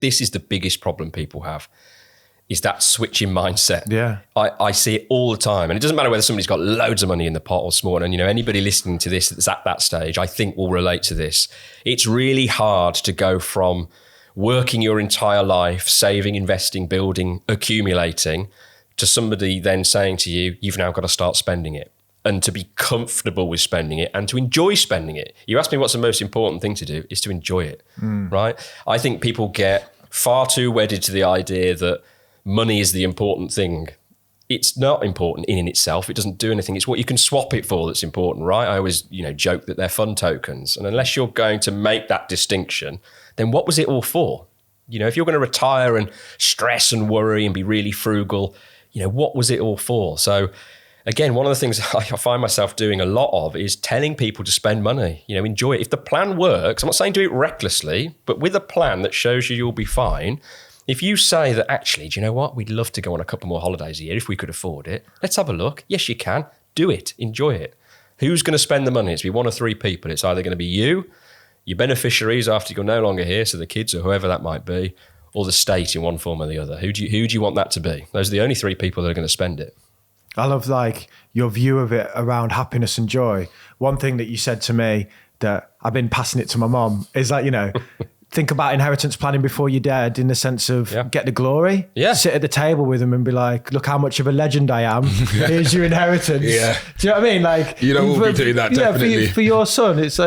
this is the biggest problem people have, is that switching mindset. Yeah. I see it all the time. And it doesn't matter whether somebody's got loads of money in the pot or small. And, anybody listening to this that's at that stage, I think will relate to this. It's really hard to go from working your entire life, saving, investing, building, accumulating, to somebody then saying to you, you've now got to start spending it, and to be comfortable with spending it and to enjoy spending it. You asked me what's the most important thing to do, is to enjoy it, right? I think people get far too wedded to the idea that money is the important thing. It's not important in itself. It doesn't do anything. It's what you can swap it for that's important, right? I always, joke that they're fun tokens. And unless you're going to make that distinction, then what was it all for? If you're going to retire and stress and worry and be really frugal, what was it all for? So again, one of the things I find myself doing a lot of is telling people to spend money, enjoy it. If the plan works, I'm not saying do it recklessly, but with a plan that shows you you'll be fine. If you say that, actually, do you know what? We'd love to go on a couple more holidays a year if we could afford it. Let's have a look. Yes, you can. Do it. Enjoy it. Who's going to spend the money? It's going to be one of three people. It's either going to be you, your beneficiaries after you're no longer here, so the kids or whoever that might be, or the state in one form or the other. Who do you want that to be? Those are the only three people that are going to spend it. I love your view of it around happiness and joy. One thing that you said to me that I've been passing it to my mom is think about inheritance planning before you're dead, in the sense of get the glory. Yeah. Sit at the table with them and be like, look how much of a legend I am. Here's your inheritance. Yeah. Do you know what I mean? You will be doing that, definitely. For your son, it's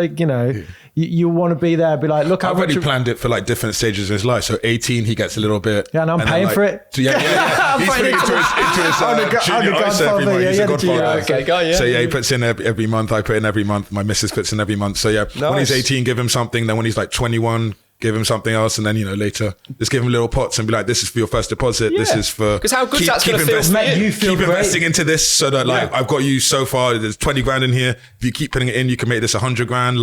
you want to be there, be like, look how I've already planned it for different stages of his life. So 18, he gets a little bit. Yeah, and I'm paying for it. Yeah. He's putting it into his junior ISA every month. He's a godfather. Okay, go, yeah. So he puts in every month. I put in every month. My missus puts in every month. So when he's 18, give him something. Then when he's 21, give him something else, and then later just give him little pots and be like, this is for your first deposit. This is for, because how good that's going to feel. Keep investing into this, so that I've got you so far. There's 20 grand in here. If you keep putting it in, you can make this 100 grand.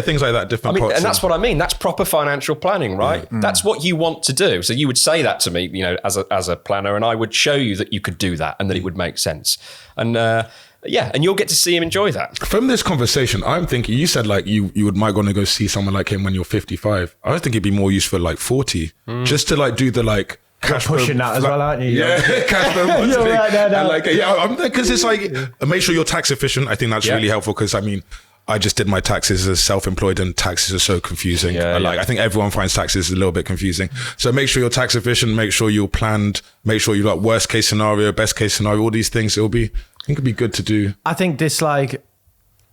Things like that. Different pots. And that's what I mean. That's proper financial planning, right? Yeah. That's what you want to do. So you would say that to me, as a planner, and I would show you that you could do that and that it would make sense. And and you'll get to see him enjoy that. From this conversation, I'm thinking, you said you might want to go see someone like him when you're 55. I think it'd be more useful 40, just to do the cash pushing that as well, aren't you? Yeah, cash flow. You're right there now. Because it's make sure you're tax efficient. I think that's really helpful, because I just did my taxes as self-employed, and taxes are so confusing. I think everyone finds taxes a little bit confusing. So make sure you're tax efficient, make sure you're planned, make sure you're worst case scenario, best case scenario, all these things. I think it'd be good to do. I think this, I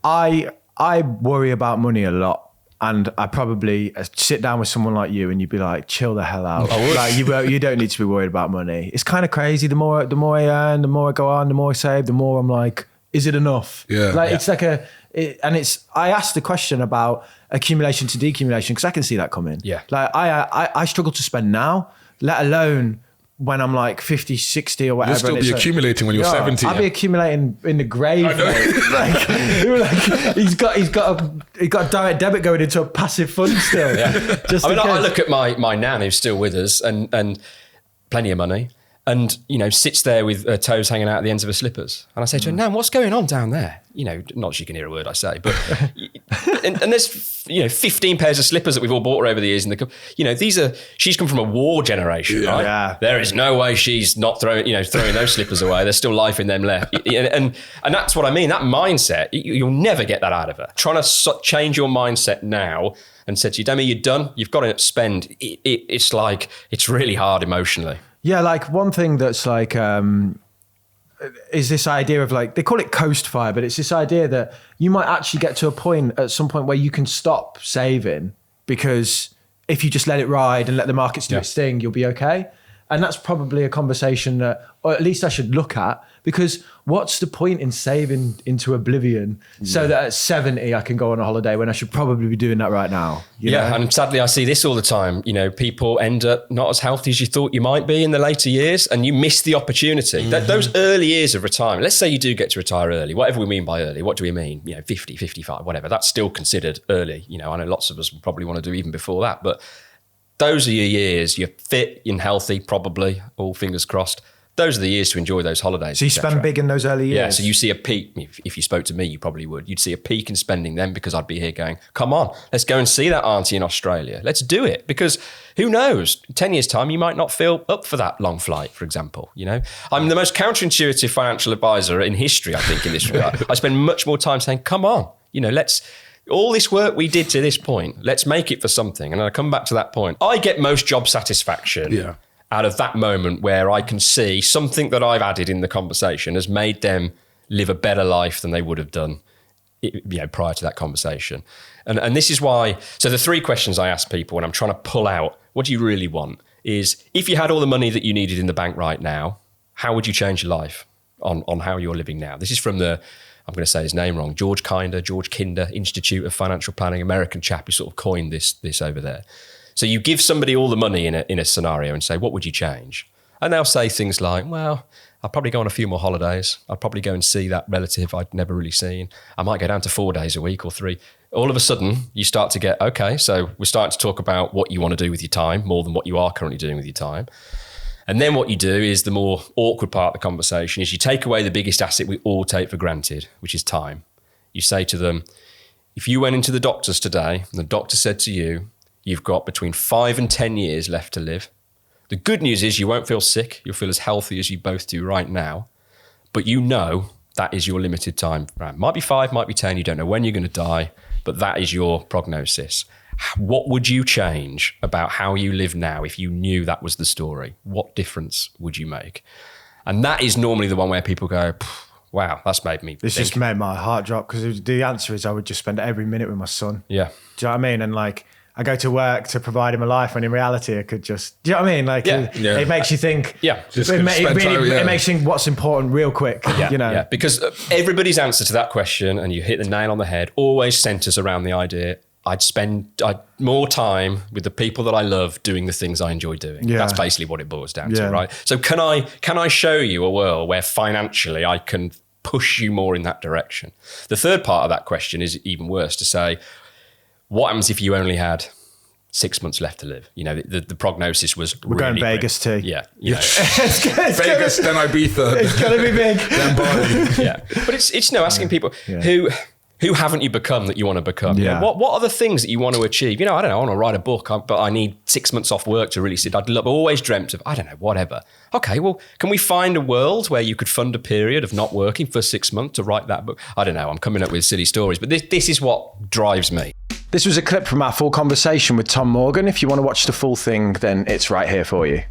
worry about money a lot, and I probably sit down with someone like you and you'd be like, chill the hell out. You don't need to be worried about money. It's kind of crazy. The more I earn, the more I go on, the more I save, the more I'm like, is it enough? Yeah. It's I asked the question about accumulation to decumulation, because I can see that coming. Yeah. I struggle to spend now, let alone when I'm 50, 60 or whatever. You'll still be accumulating when you're 70. I'll be accumulating in the grave. I know. He's got a direct debit going into a passive fund still. Yeah. I look at my nan who's still with us and plenty of money, and sits there with her toes hanging out at the ends of her slippers. And I say to her, Nan, what's going on down there? Not she can hear a word I say, but and there's 15 pairs of slippers that we've all bought her over the years. And she's come from a war generation, right? Yeah. There is no way she's not throwing those slippers away. There's still life in them left. And that's what I mean. That mindset, you'll never get that out of her. Trying to change your mindset now and say to you, Demi, you're done. You've got to spend. It's really hard emotionally. Yeah, one thing that's is this idea of they call it coast fire, but it's this idea that you might actually get to a point at some point where you can stop saving, because if you just let it ride and let the markets do its thing, you'll be okay. And that's probably a conversation that, or at least I should look at, because what's the point in saving into oblivion so that at 70 I can go on a holiday when I should probably be doing that right now? You know? And sadly I see this all the time. People end up not as healthy as you thought you might be in the later years, and you miss the opportunity. Those early years of retirement, let's say you do get to retire early, whatever we mean by early, what do we mean? 50, 55, whatever, that's still considered early. I know lots of us will probably want to do even before that, but those are your years. You're fit and healthy, probably, all fingers crossed. those are the years to enjoy those holidays. So you spend big in those early years? Yeah, so you see a peak. If you spoke to me, you probably would. You'd see a peak in spending then, because I'd be here going, come on, let's go and see that auntie in Australia. Let's do it. Because who knows, 10 years time, you might not feel up for that long flight, for example. You know, I'm the most counterintuitive financial advisor in history, I think, in this regard. I spend much more time saying, come on, you know, all this work we did to this point, let's make it for something. And I come back to that point. I get most job satisfaction out of that moment where I can see something that I've added in the conversation has made them live a better life than they would have done, you know, prior to that conversation. And this is why, so the 3 questions I ask people when I'm trying to pull out, what do you really want, is if you had all the money that you needed in the bank right now, how would you change your life on how you're living now? This is from I'm going to say his name wrong, George Kinder Institute of Financial Planning, American chap who sort of coined this over there. So you give somebody all the money in a scenario and say, what would you change? And they'll say things like, well, I'll probably go on a few more holidays. I'll probably go and see that relative I'd never really seen. I might go down to 4 days a week or 3. All of a sudden, you start to get, okay, so we're starting to talk about what you want to do with your time more than what you are currently doing with your time. And then what you do is the more awkward part of the conversation is you take away the biggest asset we all take for granted, which is time. You say to them, if you went into the doctors today and the doctor said to you, you've got between 5 and 10 years left to live. The good news is you won't feel sick. You'll feel as healthy as you both do right now. But you know that is your limited time. Right? Might be 5, might be 10. You don't know when you're going to die, but that is your prognosis. What would you change about how you live now if you knew that was the story? What difference would you make? And that is normally the one where people go, wow, that's made me This just made my heart drop, because the answer is I would just spend every minute with my son. Yeah. Do you know what I mean? And like, I go to work to provide him a life, when in reality I could just, do you know what I mean? Like, it makes you think. Yeah. It makes you think what's important real quick. You know? Yeah. Because everybody's answer to that question, and you hit the nail on the head, always centers around the idea, I'd spend more time with the people that I love doing the things I enjoy doing. Yeah. That's basically what it boils down to, right? So can I show you a world where financially I can push you more in that direction? The third part of that question is even worse, to say, what happens if you only had 6 months left to live? You know, the prognosis was we're going Vegas too. Yeah. You know. Vegas, then Ibiza. It's going to be big. Then Bali. Yeah. But it's asking people who haven't you become that you want to become? Yeah. You know, what are the things that you want to achieve? You know, I don't know, I want to write a book, but I need 6 months off work to really sit. I've always dreamt of, I don't know, whatever. Okay, well, can we find a world where you could fund a period of not working for 6 months to write that book? I don't know, I'm coming up with silly stories, but this is what drives me. This was a clip from our full conversation with Tom Morgan. If you want to watch the full thing, then it's right here for you.